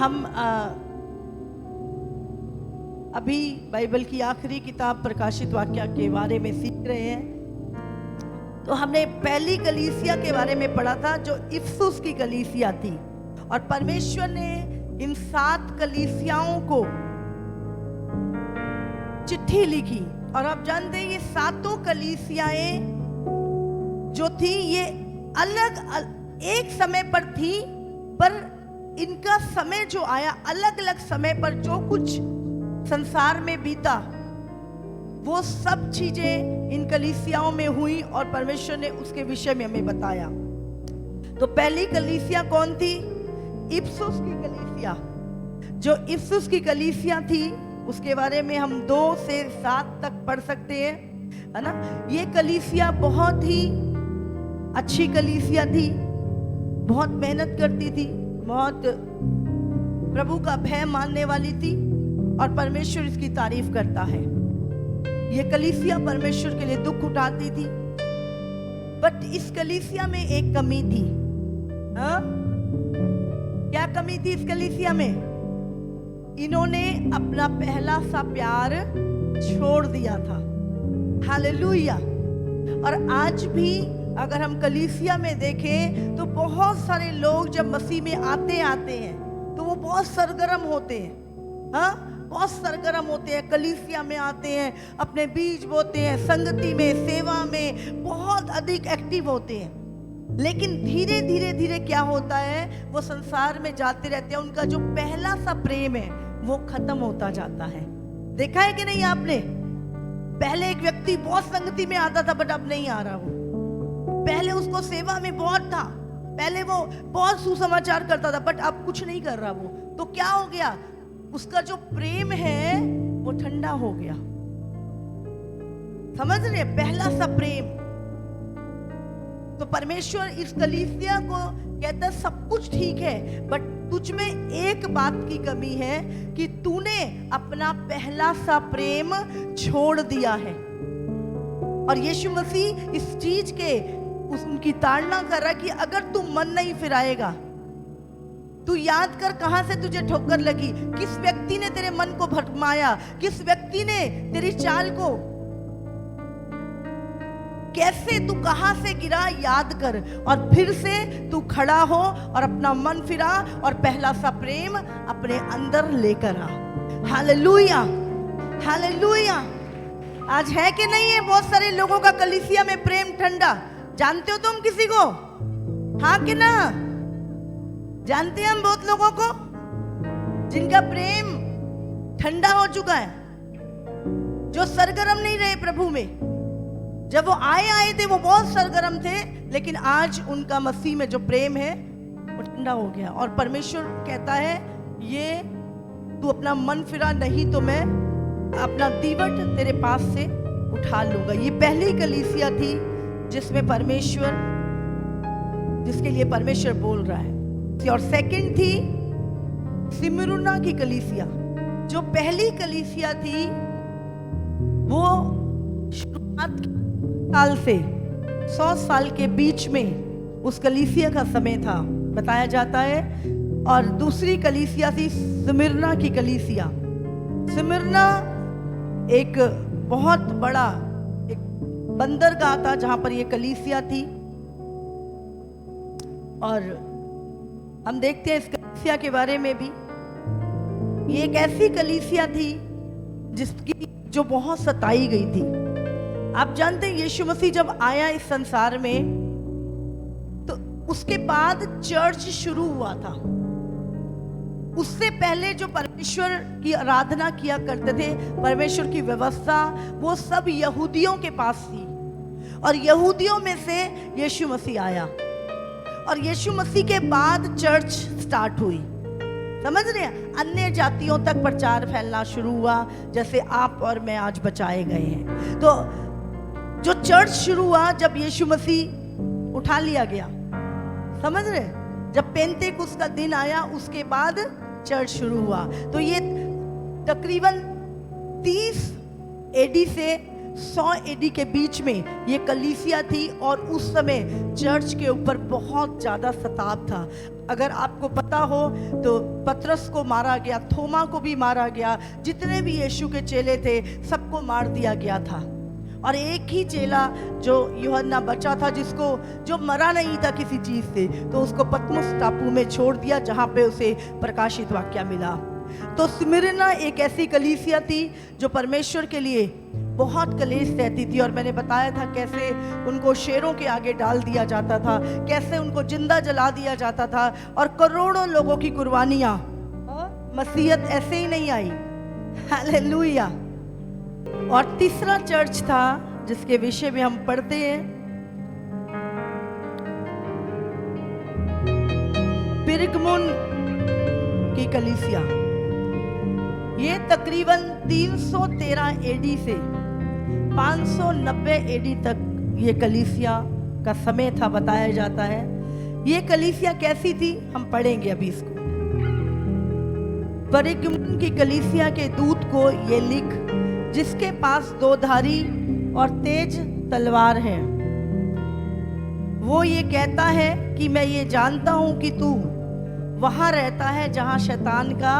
हम अभी बाइबल की आखिरी किताब प्रकाशित वाक्य के बारे में सीख रहे हैं। तो हमने पहली कलीसिया के बारे में पढ़ा था जो इफिसुस की कलीसिया थी, और परमेश्वर ने इन 7 कलीसियाओं को चिट्ठी लिखी। और आप जानते हैं ये 7 कलीसियाएं जो थी ये अलग एक समय पर थी, पर इनका समय जो आया अलग अलग समय पर जो कुछ संसार में बीता वो सब चीजें इन कलीसियाओं में हुई और परमेश्वर ने उसके विषय में हमें बताया। तो पहली कलीसिया कौन थी? इफिसुस की कलीसिया। जो इफिसुस की कलीसिया थी उसके बारे में हम 2 से 7 तक पढ़ सकते हैं, है ना। ये कलीसिया बहुत ही अच्छी कलीसिया थी, बहुत मेहनत करती थी, बहुत प्रभु का भय मानने वाली थी, और परमेश्वर इसकी तारीफ करता है। ये कलीसिया परमेश्वर के लिए दुख उठाती थी, बट इस कलीसिया में एक कमी थी। हाँ, क्या कमी थी इस कलीसिया में? इन्होंने अपना पहला सा प्यार छोड़ दिया था। हालेलुया। और आज भी अगर हम कलीसिया में देखें तो बहुत सारे लोग जब मसीह में आते हैं तो वो बहुत सरगर्म होते हैं। हाँ, बहुत सरगर्म होते हैं, कलीसिया में आते हैं, अपने बीज बोते हैं, संगति में, सेवा में बहुत अधिक एक्टिव होते हैं। लेकिन धीरे धीरे क्या होता है, वो संसार में जाते रहते हैं, उनका जो पहला सा प्रेम है वो खत्म होता जाता है। देखा है कि नहीं आपने? पहले एक व्यक्ति बहुत संगति में आता था, बट अब नहीं आ रहा। वो पहले उसको सेवा में बहुत था, पहले वो बहुत सुसमाचार करता था, बट अब कुछ नहीं कर रहा वो। तो क्या हो गया? उसका जो प्रेम है वो ठंडा हो गया। समझ रहे? पहला सा प्रेम। तो परमेश्वर इस कलीसिया को कहता है सब कुछ ठीक है, बट तुझ में एक बात की कमी है कि तूने अपना पहला सा प्रेम छोड़ दिया है। और यीशु मसीह इस चीज के उनकी ताड़ना कर रहा है कि अगर तू मन नहीं फिराएगा, तू याद कर कहां से तुझे ठोकर लगी, किस व्यक्ति ने तेरे मन को भटमाया, किस व्यक्ति ने तेरी चाल को, कैसे तू कहां से गिरा, याद कर, और फिर से तू खड़ा हो और अपना मन फिरा और पहला सा प्रेम अपने अंदर लेकर आ। Hallelujah, hallelujah. आज है कि नहीं है बहुत सारे लोगों का कलीसिया में प्रेम ठंडा? जानते हो तुम किसी को? हाँ कि ना? जानते हैं हम बहुत लोगों को जिनका प्रेम ठंडा हो चुका है, जो सरगर्म नहीं रहे प्रभु में। जब वो आए थे वो बहुत सरगर्म थे, लेकिन आज उनका मसीह में जो प्रेम है वो ठंडा हो गया। और परमेश्वर कहता है ये तू अपना मन फिरा, नहीं तो मैं अपना दीवट तेरे पास से उठा लूंगा। ये पहली कलीसिया थी जिसमें परमेश्वर, जिसके लिए परमेश्वर बोल रहा है। और सेकंड थी सिमरुना की कलीसिया। जो पहली कलीसिया थी वो शुरुआत साल से 100 साल के बीच में उस कलीसिया का समय था, बताया जाता है। और दूसरी कलीसिया थी स्मिरना की कलीसिया। स्मिरना एक बहुत बड़ा एक बंदरगाह था जहां पर यह कलीसिया थी। और हम देखते हैं इस कलीसिया के बारे में भी, ये एक ऐसी कलीसिया थी जिसकी जो बहुत सताई गई थी। आप जानते हैं यीशु मसीह जब आया इस संसार में तो उसके बाद चर्च शुरू हुआ था। उससे पहले जो परमेश्वर की आराधना किया करते थे, परमेश्वर की व्यवस्था, वो सब यहूदियों के पास थी। और यहूदियों में से यीशु मसीह आया, और यीशु मसीह के बाद चर्च स्टार्ट हुई। समझ रहे हैं? अन्य जातियों तक प्रचार फैलना शुरू हुआ, जैसे आप और मैं आज बचाए गए हैं। तो जो चर्च शुरू हुआ जब यीशु मसीह उठा लिया गया, समझ रहे? जब पेंतेकुस्त का दिन आया उसके बाद चर्च शुरू हुआ। तो ये तकरीबन 30 एडी से 100 एडी के बीच में ये कलीसिया थी और उस समय चर्च के ऊपर बहुत ज़्यादा सताव था। अगर आपको पता हो तो पतरस को मारा गया, थोमा को भी मारा गया, जितने भी यीशु के चेले थे सबको मार दिया गया था। और एक ही चेला जो यूहन्ना बचा था, जो मरा नहीं था किसी चीज़ से, तो उसको पतमुस टापू में छोड़ दिया जहाँ पे उसे प्रकाशित वाक्य मिला। तो स्मिरना एक ऐसी कलीसिया थी जो परमेश्वर के लिए बहुत कलेश रहती थी। और मैंने बताया था कैसे उनको शेरों के आगे डाल दिया जाता था, कैसे उनको जिंदा जला दिया जाता था, और करोड़ों लोगों की कुर्बानियां। मसीहत ऐसे ही नहीं आई। हालेलुया। और तीसरा चर्च था जिसके विषय में हम पढ़ते हैं, पिरगमुन की कलीसिया। ये तकरीबन 313 एडी से 590 एडी तक ये कलीसिया का समय था, बताया जाता है। ये कलीसिया कैसी थी हम पढ़ेंगे अभी इसको। पिरगमुन की कलीसिया के दूत को ये लिख, जिसके पास 2 धारी और तेज तलवार है, वो ये कहता है कि मैं ये जानता हूं कि तू वहां रहता है जहां शैतान का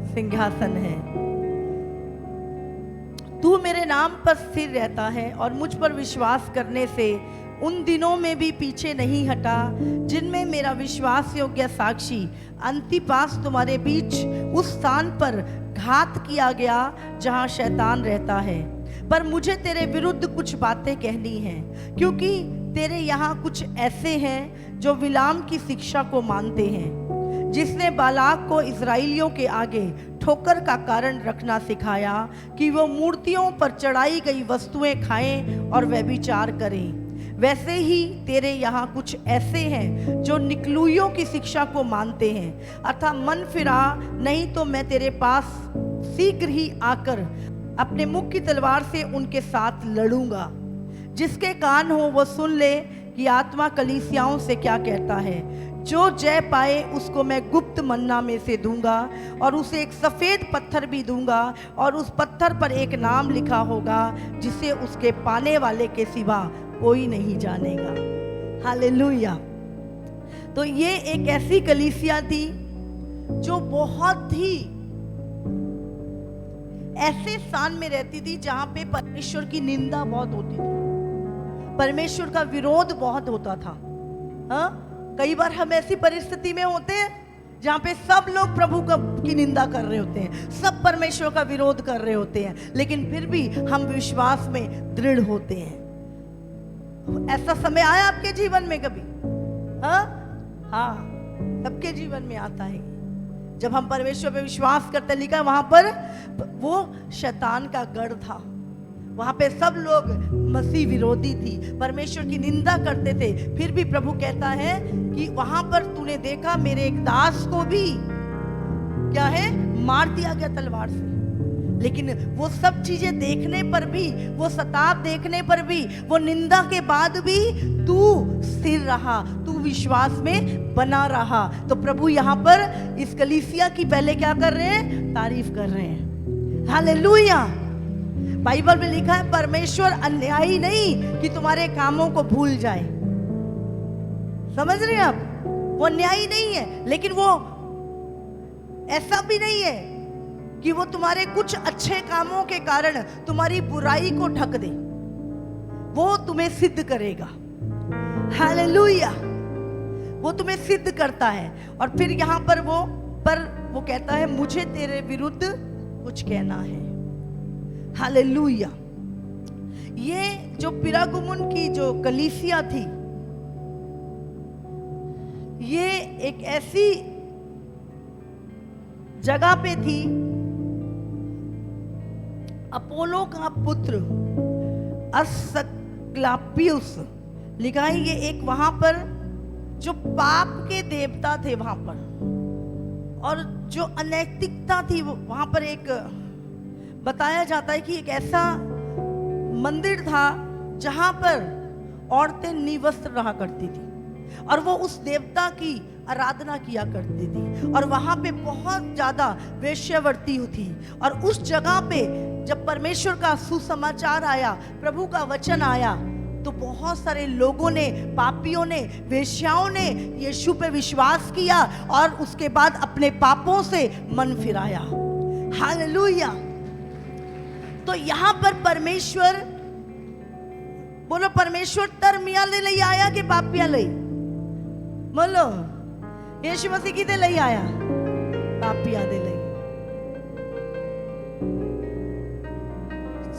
सिंहासन है। तू मेरे नाम पर स्थिर रहता है और मुझ पर विश्वास करने से उन दिनों में भी पीछे नहीं हटा जिनमें मेरा विश्वास योग्य साक्षी अंतिपास तुम्हारे बीच उस स्थान पर घात किया गया जहां शैतान रहता है। पर मुझे तेरे विरुद्ध कुछ बातें कहनी हैं, क्योंकि तेरे यहाँ कुछ ऐसे हैं जो बिलाम की शिक्षा को मानते हैं, जिसने बालाक को इस्राएलियों के आगे ठोकर का कारण रखना सिखाया कि वो मूर्तियों पर चढ़ाई गई वस्तुएं खाएं और व्यभिचार करें। वैसे ही तेरे यहाँ कुछ ऐसे हैं जो निकलुइयों की शिक्षा को मानते हैं। अतः मन फिरा, नहीं तो मैं तेरे पास शीघ्र ही आकर अपने मुख की तलवार से उनके साथ लड़ूंगा। जिसके कान हो वो सुन ले कि आत्मा कलीसियाओं से क्या कहता है। जो जय पाए उसको मैं गुप्त मन्ना में से दूंगा और उसे एक सफ़ेद पत्थर भी दूंगा, और उस पत्थर पर एक नाम लिखा होगा जिसे उसके पाने वाले के सिवा कोई नहीं जानेगा। हालेलुया। तो ये एक ऐसी कलीसिया थी जो बहुत ही ऐसे स्थान में रहती थी जहां पे परमेश्वर की निंदा बहुत होती थी, परमेश्वर का विरोध बहुत होता था। हाँ, कई बार हम ऐसी परिस्थिति में होते हैं जहां पे सब लोग प्रभु की निंदा कर रहे होते हैं, सब परमेश्वर का विरोध कर रहे होते हैं, लेकिन फिर भी हम विश्वास में दृढ़ होते हैं। ऐसा समय आया आपके जीवन में कभी? हाँ, सबके जीवन में आता है जब हम परमेश्वर पे विश्वास करते। लिखा है वहां पर वो शैतान का गढ़ था, वहां पे सब लोग मसीह विरोधी थी, परमेश्वर की निंदा करते थे। फिर भी प्रभु कहता है कि वहां पर तूने देखा मेरे एक दास को भी क्या है, मार दिया गया तलवार से। लेकिन वो सब चीजें देखने पर भी, वो सताव देखने पर भी, वो निंदा के बाद भी तू स्थिर रहा, तू विश्वास में बना रहा। तो प्रभु यहाँ पर इस कलीसिया की पहले क्या कर रहे हैं? तारीफ कर रहे हैं। हालेलुया। बाइबल में लिखा है परमेश्वर अन्यायी नहीं कि तुम्हारे कामों को भूल जाए। समझ रहे हैं आप? वो अन्यायी नहीं है, लेकिन वो ऐसा भी नहीं है कि वो तुम्हारे कुछ अच्छे कामों के कारण तुम्हारी बुराई को ढक दे। वो तुम्हें सिद्ध करेगा। हालेलुया। वो तुम्हें सिद्ध करता है। और फिर यहाँ पर वो कहता है मुझे तेरे विरुद्ध कुछ कहना है। हालेलुया। ये जो पिरगमुन की जो कलीसिया थी, ये एक ऐसी जगह पे थी, अपोलो का पुत्र अस्क्लापियुस, लिखा है ये एक वहां पर जो पाप के देवता थे वहां पर, और जो अनैतिकता थी वहां पर एक बताया जाता है कि एक ऐसा मंदिर था जहां पर औरतें निवस्त्र रहा करती थी और वो उस देवता की आराधना किया करती थी, और वहां पे बहुत ज्यादा वेश्यावृत्ति थी। और उस जगह पे जब परमेश्वर का सुसमाचार आया, प्रभु का वचन आया, तो बहुत सारे लोगों ने, पापियों ने, वेश्याओं ने यीशु पे विश्वास किया और उसके बाद अपने पापों से मन फिराया। हालेलुया। तो यहां पर परमेश्वर, बोलो परमेश्वर धर्मिया ले लई आया कि पापिया लई? बोलो यीशु मसीह किदे लई आया? पापिया दे लई।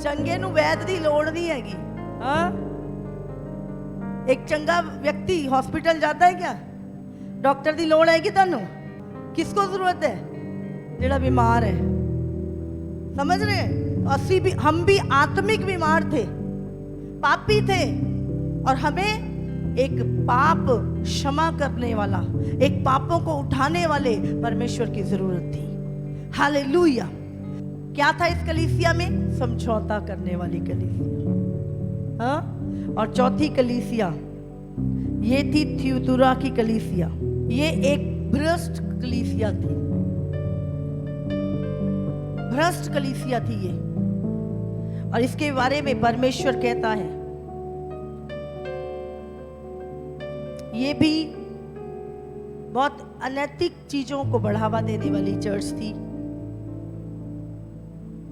चंगे नूं वैद दी लोड़ नहीं हैगी। हाँ, एक चंगा व्यक्ति हॉस्पिटल जाता है क्या? डॉक्टर दी लोड़ है कि तुहानू? किसको जरूरत है? जेड़ा बीमार है। समझ रहे हैं? हम भी आत्मिक बीमार थे, पापी थे, और हमें एक पाप क्षमा करने वाला, एक पापों को उठाने वाले परमेश्वर की जरूरत थी। हालेलुया। क्या था इस कलीसिया में? समझौता करने वाली कलीसिया। हाँ? और चौथी कलीसिया ये थी थियुतुरा की कलीसिया। ये एक भ्रष्ट कलीसिया थी, भ्रष्ट कलीसिया थी ये। और इसके बारे में परमेश्वर कहता है ये भी बहुत अनैतिक चीजों को बढ़ावा देने वाली चर्च थी।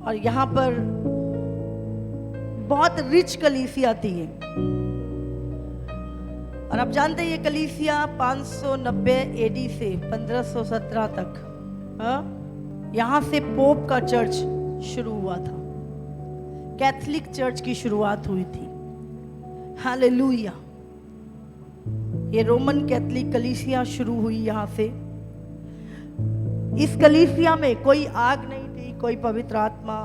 और यहां पर बहुत रिच कलीसिया थी ये। और आप जानते हैं ये कलीसिया 590 एडी से 1517 तक, यहां से पोप का चर्च शुरू हुआ था। कैथोलिक चर्च की शुरुआत हुई थी। हालेलुया। ये रोमन कैथोलिक कलीसिया शुरू हुई यहां से। इस कलीसिया में कोई आग नहीं थी, कोई पवित्र आत्मा।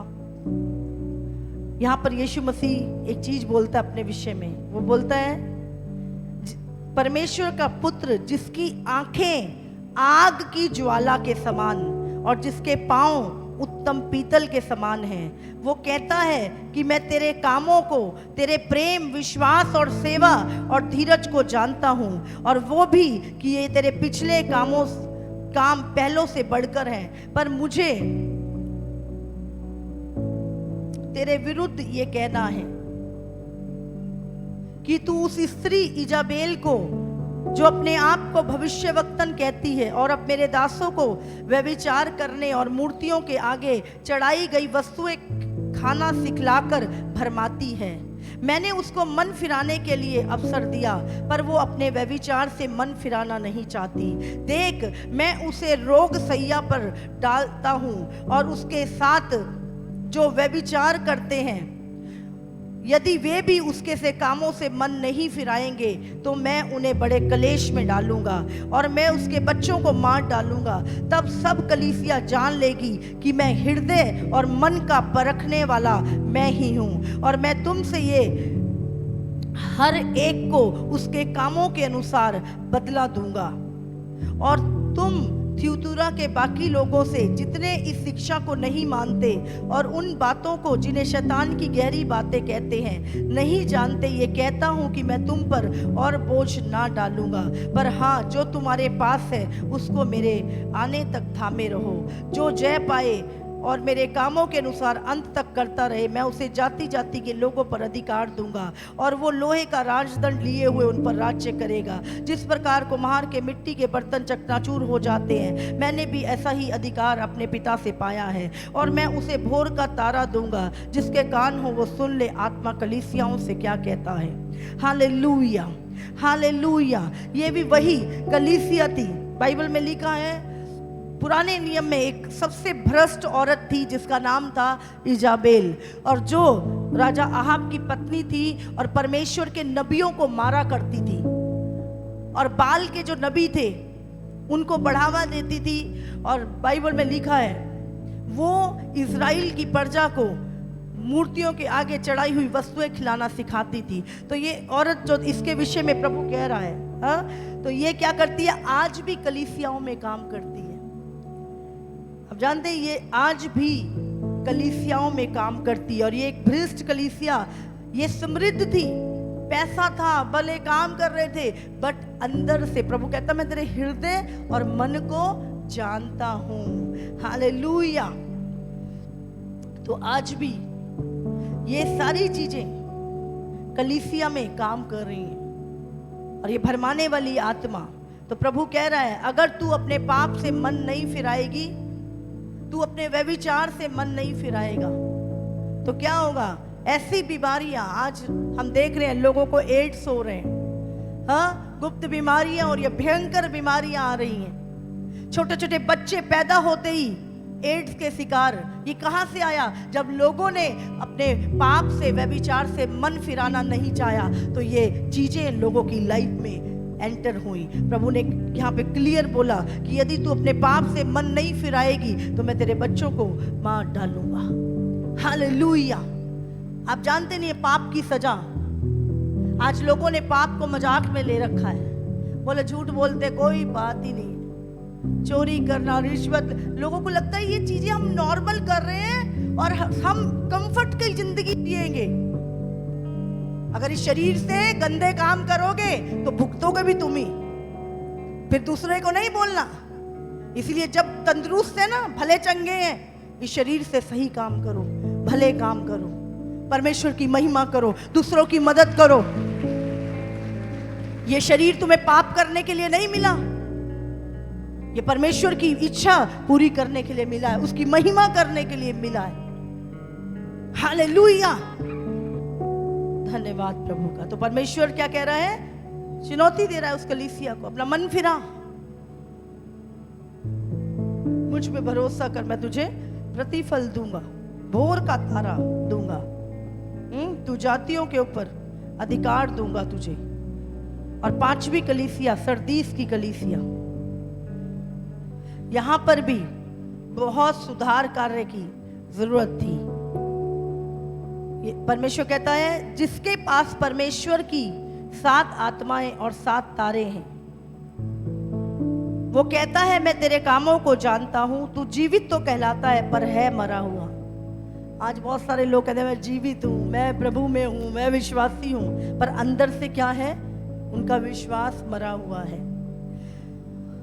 यहां पर यीशु मसीह एक चीज बोलता है अपने विषय में। वो बोलता है परमेश्वर का पुत्र जिसकी आंखें आग की ज्वाला के समान और जिसके पांव उत्तम पीतल के समान हैं, वो कहता है कि मैं तेरे कामों को, तेरे प्रेम, विश्वास और सेवा और धीरज को जानता हूं, और वो भी कि ये तेरे पिछले काम पहलों से बढ़कर हैं। पर मुझे तेरे विरुद्ध ये कहना है कि तू उस स्त्री इजाबेल को, जो अपने आप को भविष्यवक्तन कहती है और अब मेरे दासों को व्यभिचार करने और मूर्तियों के आगे चढ़ाई गई वस्तुएं खाना सिखलाकर भरमाती है, मैंने उसको मन फिराने के लिए अवसर दिया, पर वो अपने व्यभिचार से मन फिराना नहीं चाहती। देख, मैं उसे रोग सैया पर डालता हूँ और उसके साथ जो व्यभिचार करते हैं, यदि वे भी उसके से कामों से मन नहीं फिराएंगे तो मैं उन्हें बड़े कलेश में डालूंगा और मैं उसके बच्चों को मार डालूंगा। तब सब कलीसिया जान लेगी कि मैं हृदय और मन का परखने वाला मैं ही हूँ, और मैं तुमसे ये हर एक को उसके कामों के अनुसार बदला दूंगा। और तुम थियुतुरा के बाकी लोगों से जितने इस शिक्षा को नहीं मानते और उन बातों को जिन्हें शैतान की गहरी बातें कहते हैं नहीं जानते, ये कहता हूँ कि मैं तुम पर और बोझ ना डालूंगा, पर हाँ, जो तुम्हारे पास है उसको मेरे आने तक थामे रहो। जो जय पाए और मेरे कामों के अनुसार अंत तक करता रहे, मैं उसे जाति जाति के लोगों पर अधिकार दूंगा और वो लोहे का राजदंड लिए हुए उन पर राज्य करेगा। जिस प्रकार कुम्हार के मिट्टी के बर्तन चकनाचूर हो जाते हैं, मैंने भी ऐसा ही अधिकार अपने पिता से पाया है। और मैं उसे भोर का तारा दूंगा, जिसके कान हो वो सुन ले आत्मा कलीसियाओं से क्या कहता है। Hallelujah, hallelujah. ये भी वही कलीसिया थी। बाइबल में लिखा है, पुराने नियम में एक सबसे भ्रष्ट औरत थी जिसका नाम था इजाबेल, और जो राजा आहाब की पत्नी थी और परमेश्वर के नबियों को मारा करती थी, और बाल के जो नबी थे उनको बढ़ावा देती थी। और बाइबल में लिखा है वो इज़राइल की प्रजा को मूर्तियों के आगे चढ़ाई हुई वस्तुएं खिलाना सिखाती थी। तो ये औरत जो इसके विषय में प्रभु कह रहा है, तो ये क्या करती है? आज भी कलीसियाओं में काम करती है। अब जानते हैं ये आज भी कलीसियाओं में काम करती है। और ये एक भ्रष्ट कलीसिया, ये समृद्ध थी, पैसा था, भले काम कर रहे थे, बट अंदर से प्रभु कहता मैं तेरे हृदय और मन को जानता हूं। हालेलुया। तो आज भी ये सारी चीजें कलीसिया में काम कर रही हैं, और ये भरमाने वाली आत्मा। तो प्रभु कह रहा है, अगर तू अपने पाप से मन नहीं फिराएगी, तू अपने व्यभिचार से मन नहीं फिराएगा, तो क्या होगा? ऐसी बीमारियां आज हम देख रहे हैं, लोगों को एड्स हो रहे हैं, हाँ, गुप्त बीमारियां, और ये भयंकर बीमारियां आ रही हैं। छोटे छोटे बच्चे पैदा होते ही एड्स के शिकार। ये कहां से आया? जब लोगों ने अपने पाप से, व्यभिचार से मन फिराना नहीं चाहा, तो ये चीजें लोगों की लाइफ में एंटर हुई। प्रभु ने यहाँ पे क्लियर बोला कि यदि तू अपने पाप से मन नहीं फिराएगी तो मैं तेरे बच्चों को मार डालूंगा। हालेलुया। आप जानते नहीं, पाप की सजा। आज लोगों ने पाप को मजाक में ले रखा है, बोले झूठ बोलते कोई बात ही नहीं, चोरी करना, रिश्वत, लोगों को लगता है ये चीजें हम नॉर्मल कर रहे हैं और हम कंफर्ट की जिंदगी जिएंगे। अगर इस शरीर से गंदे काम करोगे तो भुगतोगे भी तुम ही, फिर दूसरे को नहीं बोलना। इसलिए जब तंदुरुस्त है ना, भले चंगे हैं, इस शरीर से सही काम करो, भले काम करो, परमेश्वर की महिमा करो, दूसरों की मदद करो। ये शरीर तुम्हें पाप करने के लिए नहीं मिला, ये परमेश्वर की इच्छा पूरी करने के लिए मिला है, उसकी महिमा करने के लिए मिला है। हालेलुया, धन्यवाद प्रभु का। तो परमेश्वर क्या कह रहा है? चुनौती दे रहा है उस कलीसिया को, अपना मन फिरा, मुझ पे भरोसा कर, मैं तुझे प्रतिफल दूंगा, भोर का तारा दूंगा, तू जातियों के ऊपर अधिकार दूंगा तुझे। और 5वीं कलीसिया, सरदीस की कलीसिया, यहां पर भी बहुत सुधार कार्य की जरूरत थी। परमेश्वर कहता है, जिसके पास परमेश्वर की 7 आत्माएं और 7 तारे हैं, वो कहता है मैं तेरे कामों को जानता हूं, तू जीवित तो कहलाता है पर है मरा हुआ। आज बहुत सारे लोग कहते हैं मैं जीवित हूं, मैं प्रभु में हूं, मैं विश्वासी हूं, पर अंदर से क्या है? उनका विश्वास मरा हुआ है।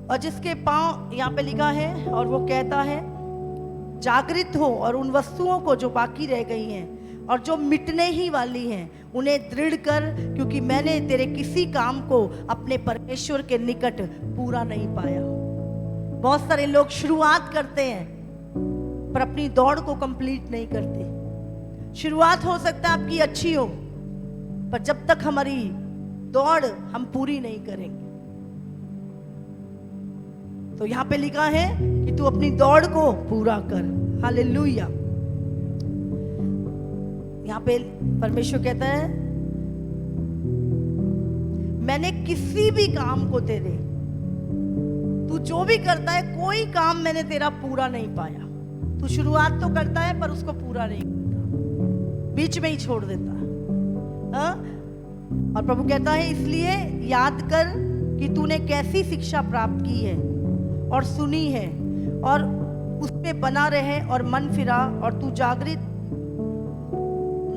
और जिसके पांव, यहाँ पे लिखा है, और वो कहता है जागृत हो और उन वस्तुओं को जो बाकी रह गई हैं और जो मिटने ही वाली हैं उन्हें दृढ़ कर, क्योंकि मैंने तेरे किसी काम को अपने परमेश्वर के निकट पूरा नहीं पाया। बहुत सारे लोग शुरुआत करते हैं पर अपनी दौड़ को कंप्लीट नहीं करते। शुरुआत हो सकता है आपकी अच्छी हो, पर जब तक हमारी दौड़ हम पूरी नहीं करेंगे। तो यहां पे लिखा है कि तू अपनी दौड़ को पूरा कर। हालेलुया। यहां पे परमेश्वर कहता है मैंने किसी भी काम को तेरे, तू जो भी करता है, कोई काम मैंने तेरा पूरा नहीं पाया। तू शुरुआत तो करता है पर उसको पूरा नहीं करता, बीच में ही छोड़ देता है। और प्रभु कहता है इसलिए याद कर कि तूने कैसी शिक्षा प्राप्त की है और सुनी है, और उस पे बना रहे और मन फिरा, और तू जागृत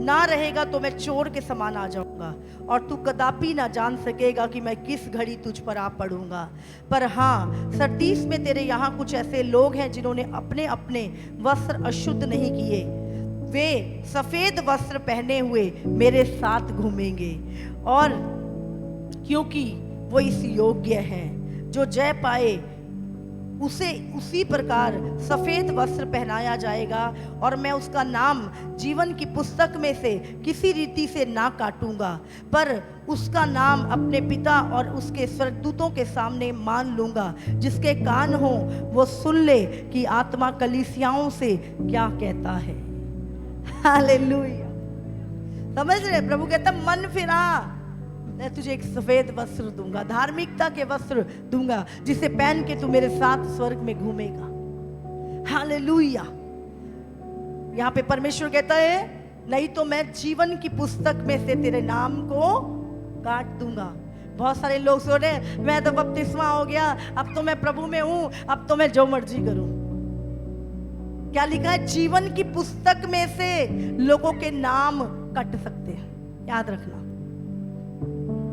ना रहेगा तो मैं चोर के समान आ जाऊंगा, और तू कदापि ना जान सकेगा कि मैं किस घड़ी तुझ पर आ पड़ूंगा। पर हाँ, सरदीस में तेरे यहाँ कुछ ऐसे लोग हैं जिन्होंने अपने अपने वस्त्र अशुद्ध नहीं किए, वे सफेद वस्त्र पहने हुए मेरे साथ घूमेंगे, और क्योंकि वो इस योग्य हैं, जो जय पाए उसे उसी प्रकार सफेद वस्त्र पहनाया जाएगा, और मैं उसका नाम जीवन की पुस्तक में से किसी रीति से ना काटूंगा, पर उसका नाम अपने पिता और उसके स्वर्गदूतों के सामने मान लूंगा। जिसके कान हो वो सुन ले कि आत्मा कलीसियाओं से क्या कहता है। हालेलुया। समझ रहे? प्रभु कहता मन फिरा, मैं तुझे एक सफेद वस्त्र दूंगा, धार्मिकता के वस्त्र दूंगा, जिसे पहन के तू मेरे साथ स्वर्ग में घूमेगा। हालेलुया। यहाँ पे परमेश्वर कहता है नहीं तो मैं जीवन की पुस्तक में से तेरे नाम को काट दूंगा। बहुत सारे लोग सोच रहे हैं मैं तो बपतिस्मा हो गया, अब तो मैं प्रभु में हूं, अब तो मैं जो मर्जी करूं। क्या लिखा है? जीवन की पुस्तक में से लोगों के नाम कट सकते हैं। याद रखना,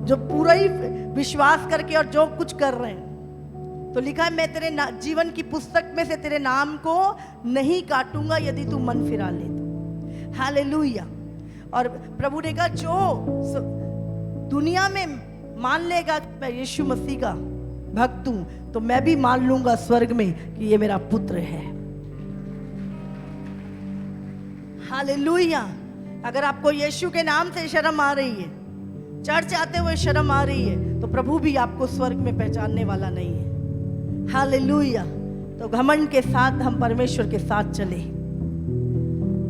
जो पूरा ही विश्वास करके और जो कुछ कर रहे हैं, तो लिखा है मैं तेरे जीवन की पुस्तक में से तेरे नाम को नहीं काटूंगा यदि तू मन फिरा ले तो। हालेलुया। और प्रभु ने कहा जो दुनिया में मान लेगा कि मैं यीशु मसीह का भक्त हूं, तो मैं भी मान लूंगा स्वर्ग में कि ये मेरा पुत्र है। हालेलुया। अगर आपको यीशु के नाम से शर्म आ रही है, चर्च आते हुए शर्म आ रही है, तो प्रभु भी आपको स्वर्ग में पहचानने वाला नहीं है। हालेलुया। तो घमंड के साथ हम परमेश्वर के साथ चले।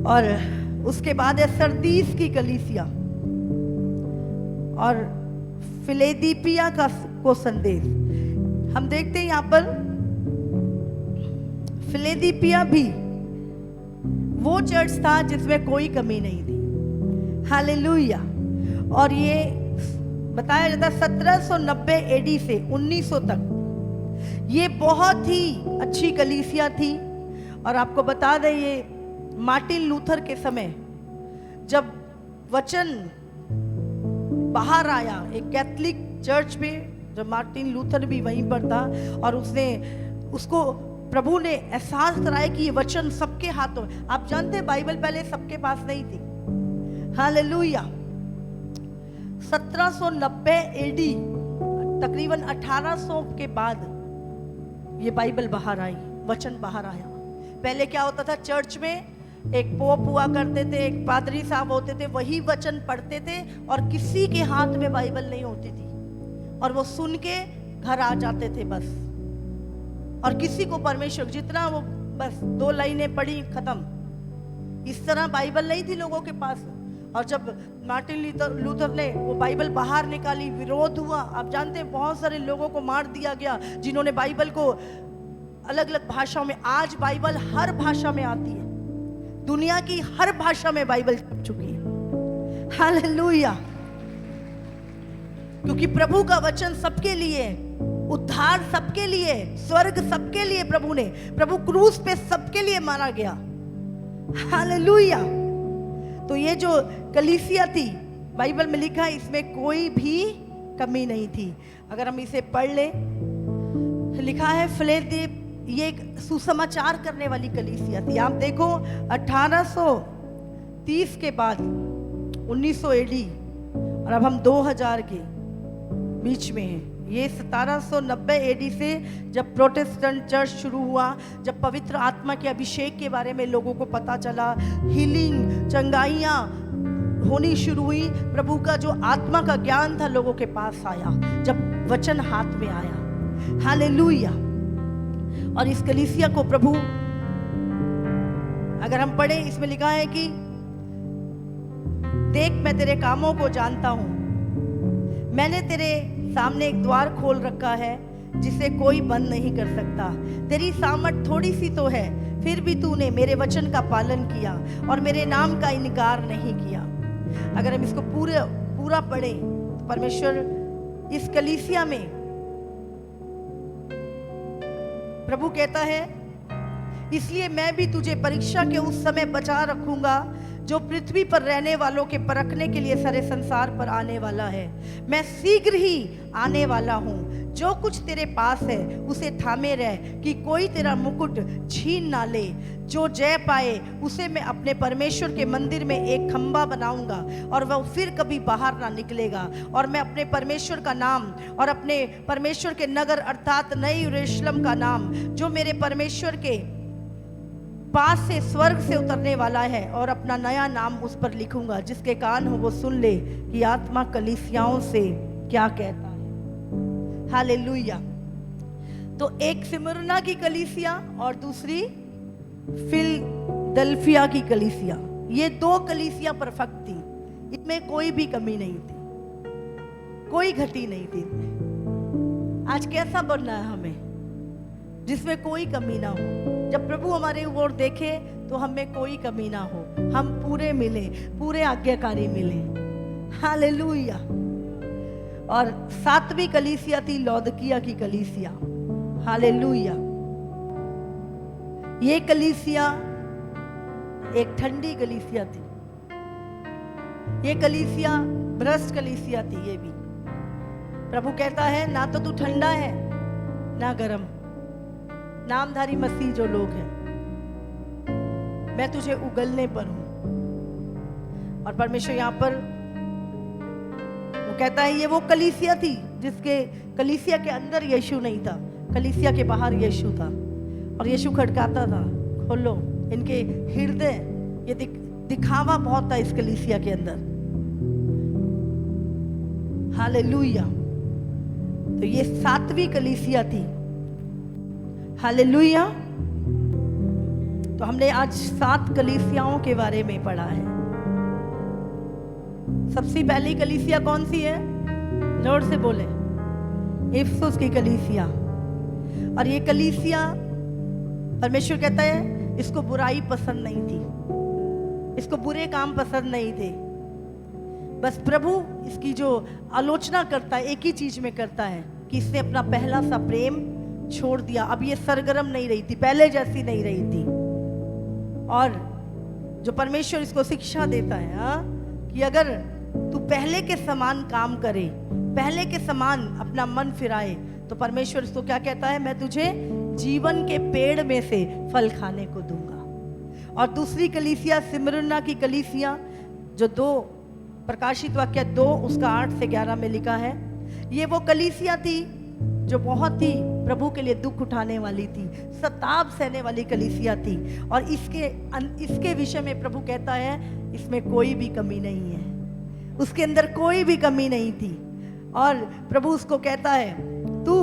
और उसके बाद है सरदीस की कलीसिया और फिलेदिपिया को संदेश। हम देखते हैं यहां पर फिलेदिपिया भी वो चर्च था जिसमें कोई कमी नहीं थी। हालेलुया। और ये बताया जाता है 1790 एडी से 1900 तक ये बहुत ही अच्छी कलीसिया थी। और आपको बता दें, ये मार्टिन लूथर के समय जब वचन बाहर आया एक कैथोलिक चर्च में, जब मार्टिन लूथर भी वहीं पर था, और उसको प्रभु ने एहसास कराया कि ये वचन सबके हाथों में। आप जानते हैं बाइबल पहले सबके पास नहीं थी। हालेलुया। 1790 एडी, तकरीबन 1800 के बाद ये बाइबल बाहर आई, वचन बाहर आया। पहले क्या होता था, चर्च में एक पोप हुआ करते थे, एक पादरी साहब होते थे, वही वचन पढ़ते थे और किसी के हाथ में बाइबल नहीं होती थी, और वो सुन के घर आ जाते थे बस। और किसी को परमेश्वर जितना वो बस 2 लाइनें पढ़ी खत्म। इस तरह बाइबल नहीं थी लोगों के पास। और जब मार्टिन लूथर ने वो बाइबल बाहर निकाली, विरोध हुआ। आप जानते हैं बहुत सारे लोगों को मार दिया गया जिन्होंने बाइबल को अलग अलग भाषाओं में। आज बाइबल हर भाषा में आती है, दुनिया की हर भाषा में बाइबल छप चुकी है। हालेलुया। क्योंकि प्रभु का वचन सबके लिए, उद्धार सबके लिए, स्वर्ग सबके लिए। प्रभु क्रूस पे सबके लिए मारा गया। हालेलुया। तो ये जो कलीसिया थी, बाइबल में लिखा है इसमें कोई भी कमी नहीं थी। अगर हम इसे पढ़ ले, लिखा है फिलेदेल्फिया, ये एक सुसमाचार करने वाली कलीसिया थी। आप देखो 1830 के बाद 1900 एडी, और अब हम 2000 के बीच में हैं। ये 1790 एडी से जब प्रोटेस्टेंट चर्च शुरू हुआ, जब पवित्र आत्मा के अभिषेक के बारे में लोगों को पता चला, हीलिंग, चंगाइयाँ होनी शुरू हुई, प्रभु का जो आत्मा का ज्ञान था लोगों के पास आया, जब वचन हाथ में आया। हालेलुया। और इस कलीसिया को प्रभु, अगर हम पढ़े, इसमें लिखा है कि देख मैं तेरे कामों को जानता हूं, मैंने तेरे सामने एक द्वार खोल रखा है जिसे कोई बंद नहीं कर सकता। तेरी सामर्थ थोड़ी सी तो है, फिर भी तूने मेरे वचन का पालन किया और मेरे नाम का इनकार नहीं किया। अगर हम इसको पूरा पढ़े तो परमेश्वर इस कलीसिया में, प्रभु कहता है, इसलिए मैं भी तुझे परीक्षा के उस समय बचा रखूंगा जो पृथ्वी पर रहने वालों के परखने के लिए सारे संसार पर आने वाला है। मैं शीघ्र ही आने वाला हूं। जो कुछ तेरे पास है उसे थामे रह कि कोई तेरा मुकुट छीन ना ले। जो जय पाए उसे मैं अपने परमेश्वर के मंदिर में एक खंबा बनाऊंगा और वह फिर कभी बाहर ना निकलेगा। और मैं अपने परमेश्वर का नाम और अपने परमेश्वर के नगर अर्थात नई यरूशलेम का नाम, जो मेरे परमेश्वर के पास से स्वर्ग से उतरने वाला है, और अपना नया नाम उस पर लिखूंगा। जिसके कान हो वो सुन ले कि आत्मा कलीसियाओं से क्या कहता है। हालेलुया। तो एक स्मिरना की कलीसिया और दूसरी फिलदेल्फिया की कलीसिया, ये 2 कलीसिया परफेक्ट थी। इसमें कोई भी कमी नहीं थी, कोई घटी नहीं थी इसमें। आज कैसा बनना है हमें, जिसमें कोई कमी ना हो। जब प्रभु हमारे ओर देखे तो हमें कोई कमी ना हो, हम पूरे मिले, पूरे आज्ञाकारी मिले। हालेलुया। और 7वीं कलीसिया थी लौदकिया की कलीसिया। हालेलुया। ये कलीसिया एक ठंडी कलीसिया थी। ये कलीसिया भ्रष्ट कलीसिया थी। ये भी प्रभु कहता है, ना तो तू ठंडा है ना गर्म, नामधारी मसीह जो लोग हैं, मैं तुझे उगलने पर हूं। और परमेश्वर यहाँ पर वो कहता है ये वो कलीसिया थी जिसके कलीसिया के अंदर यीशु नहीं था, कलीसिया के बाहर यीशु था। और यीशु खड़काता था, खोलो। इनके हृदय, ये दिखावा बहुत था इस कलीसिया के अंदर। हालेलुया। तो ये 7वीं कलीसिया थी। हालेलुया। तो हमने आज 7 कलीसियाओं के बारे में पढ़ा है। सबसे पहली कलीसिया कौन सी है? जोर से बोले, इफिसुस की कलीसिया। और ये कलीसिया, परमेश्वर कहता है इसको बुराई पसंद नहीं थी, इसको बुरे काम पसंद नहीं थे। बस प्रभु इसकी जो आलोचना करता है एक ही चीज में करता है कि इसने अपना पहला सा प्रेम छोड़ दिया। अब ये सरगर्म नहीं रही थी, पहले जैसी नहीं रही थी। और जो परमेश्वर इसको शिक्षा देता है कि अगर तू पहले के समान काम करे, पहले के समान अपना मन फिराए, तो परमेश्वर इसको क्या कहता है? मैं तुझे जीवन के पेड़ में से फल खाने को दूंगा। और दूसरी कलीसिया सिमरना की कलीसिया, जो 2 प्रकाशित वाक्य 2 उसका 8 से 11 में लिखा है, ये वो कलीसिया थी जो बहुत ही प्रभु के लिए दुख उठाने वाली थी, सताव सहने वाली कलीसिया थी। और इसके विषय में प्रभु कहता है इसमें कोई भी कमी नहीं है, उसके अंदर कोई भी कमी नहीं थी। और प्रभु उसको कहता है तू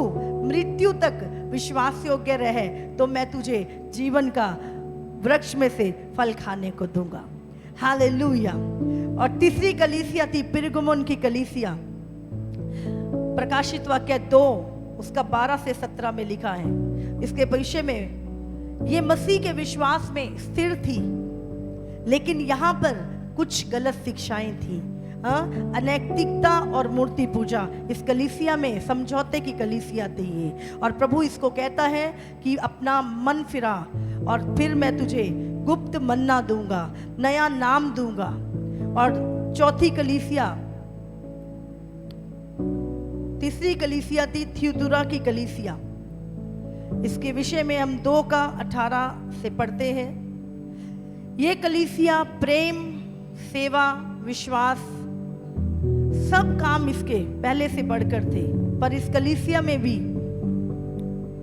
मृत्यु तक विश्वास योग्य रहे तो मैं तुझे जीवन का वृक्ष में से फल खाने को दूंगा। हालेलुया। और तीसरी कलीसिया थी पिरगमुन की कलीसिया। प्रकाशित वाक्य 2 उसका 12 से 17 में लिखा है। इसके विषय में ये मसीह के विश्वास में स्थिर थी, लेकिन यहाँ पर कुछ गलत शिक्षाएं थी। अनैतिकता और मूर्ति पूजा इस कलीसिया में समझौते की कलीसिया थी ये। और प्रभु इसको कहता है कि अपना मन फिरा और फिर मैं तुझे गुप्त मन्ना दूंगा, नया नाम दूंगा। और चौथी कलीसिया, तीसरी कलीसिया थी थियुतुरा की कलीसिया। इसके विषय में हम 2 का 18 से पढ़ते हैं। ये कलीसिया प्रेम, सेवा, विश्वास, सब काम इसके पहले से बढ़कर थे। पर इस कलीसिया में भी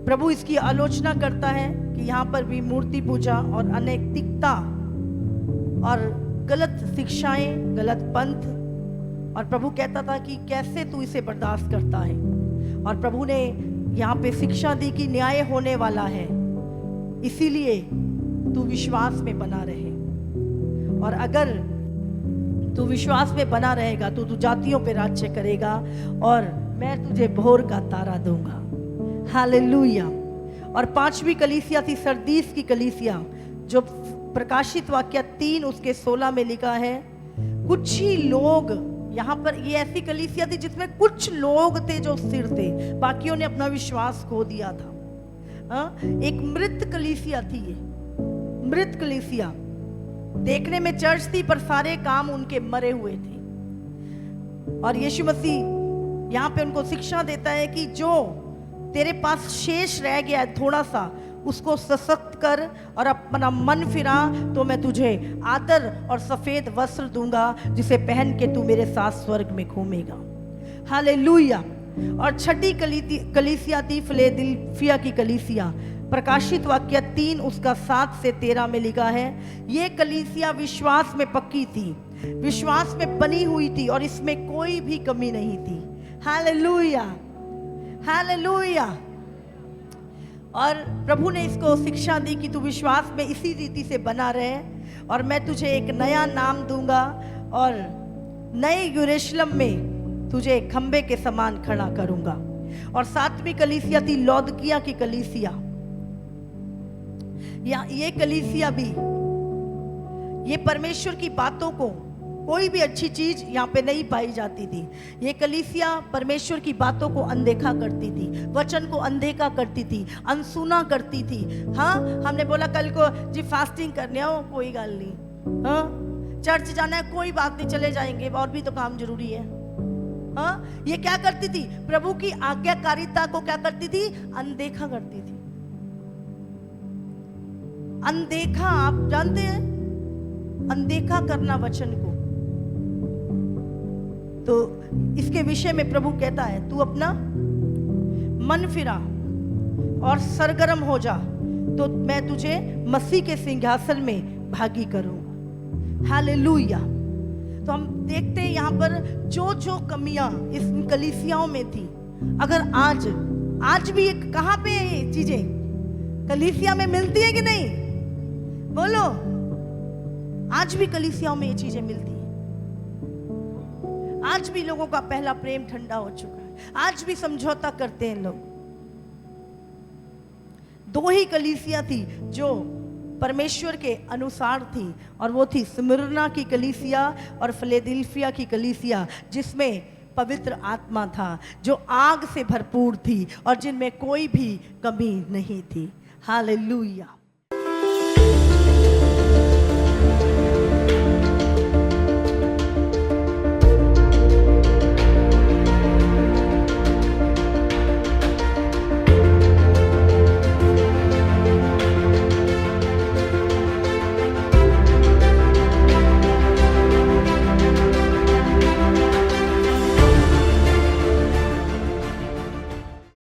प्रभु इसकी आलोचना करता है कि यहाँ पर भी मूर्ति पूजा और अनैतिकता और गलत शिक्षाएं, गलत पंथ। और प्रभु कहता था कि कैसे तू इसे बर्दाश्त करता है। और प्रभु ने यहाँ पे शिक्षा दी कि न्याय होने वाला है, इसीलिए तू विश्वास में बना रहे। और अगर तू विश्वास में बना रहेगा तो तू जातियों पे राज्य करेगा और मैं तुझे भोर का तारा दूंगा। हालेलुया। और 5वीं कलीसिया थी सरदीस की कलीसिया, जो प्रकाशित वाक्य 3 उसके 16 में लिखा है। कुछ ही लोग, यहाँ पर ये ऐसी कलीसिया थी जिसमें कुछ लोग थे जो स्थिर थे, बाकियों ने अपना विश्वास खो दिया था। एक मृत कलीसिया थी ये, मृत कलीसिया। देखने में चर्च थी पर सारे काम उनके मरे हुए थे। और यीशु मसीह यहाँ पे उनको शिक्षा देता है कि जो तेरे पास शेष रह गया है थोड़ा सा, उसको सशक्त कर और अपना मन फिरा तो मैं तुझे आदर और सफेद वस्त्र दूंगा जिसे पहन के तू मेरे साथ स्वर्ग में घूमेगा। हालेलुया। और 6ठी कलीसिया थी फिलडेल्फिया की कलीसिया। प्रकाशित वाक्य 3 उसका 7 से 13 में लिखा है। ये कलीसिया विश्वास में पक्की थी, विश्वास में बनी हुई थी और इसमें कोई भी कमी नहीं थी। Hallelujah, hallelujah. और प्रभु ने इसको शिक्षा दी कि तू विश्वास में इसी रीति से बना रहे और मैं तुझे एक नया नाम दूंगा और नए यरूशलेम में तुझे एक खंबे के समान खड़ा करूंगा। और 7वीं कलीसिया थी लौदकिया की कलीसिया। ये कलीसिया भी, ये परमेश्वर की बातों को, कोई भी अच्छी चीज यहाँ पे नहीं पाई जाती थी। ये कलीसिया परमेश्वर की बातों को अनदेखा करती थी, वचन को अनदेखा करती थी, अनसुना करती थी। हाँ, हमने बोला कल को जी फास्टिंग करने हो, कोई गल नहीं। हाँ, चर्च जाना है, कोई बात नहीं, चले जाएंगे, और भी तो काम जरूरी है। हाँ, ये क्या करती थी? प्रभु की आज्ञाकारिता को क्या करती थी? अनदेखा करती थी। अनदेखा, आप जानते हैं, अनदेखा करना वचन को। तो इसके विषय में प्रभु कहता है, तू अपना मन फिरा और सरगर्म हो जा, तो मैं तुझे मसीह के सिंहासन में भागी करूंगा। हालेलुया। तो हम देखते हैं यहाँ पर जो जो कमियां इस कलीसियाओं में थी, अगर आज भी कहाँ पे है ये चीजें? कलीसिया में मिलती है कि नहीं? बोलो, आज भी कलीसियाओं में ये चीजें मिलती हैं। आज भी लोगों का पहला प्रेम ठंडा हो चुका है, आज भी समझौता करते हैं लोग। दो ही कलीसिया थी जो परमेश्वर के अनुसार थी, और वो थी स्मिर्ना की कलीसिया और फिलडेल्फिया की कलीसिया, जिसमें पवित्र आत्मा था, जो आग से भरपूर थी और जिनमें कोई भी कमी नहीं थी। हालेलुया।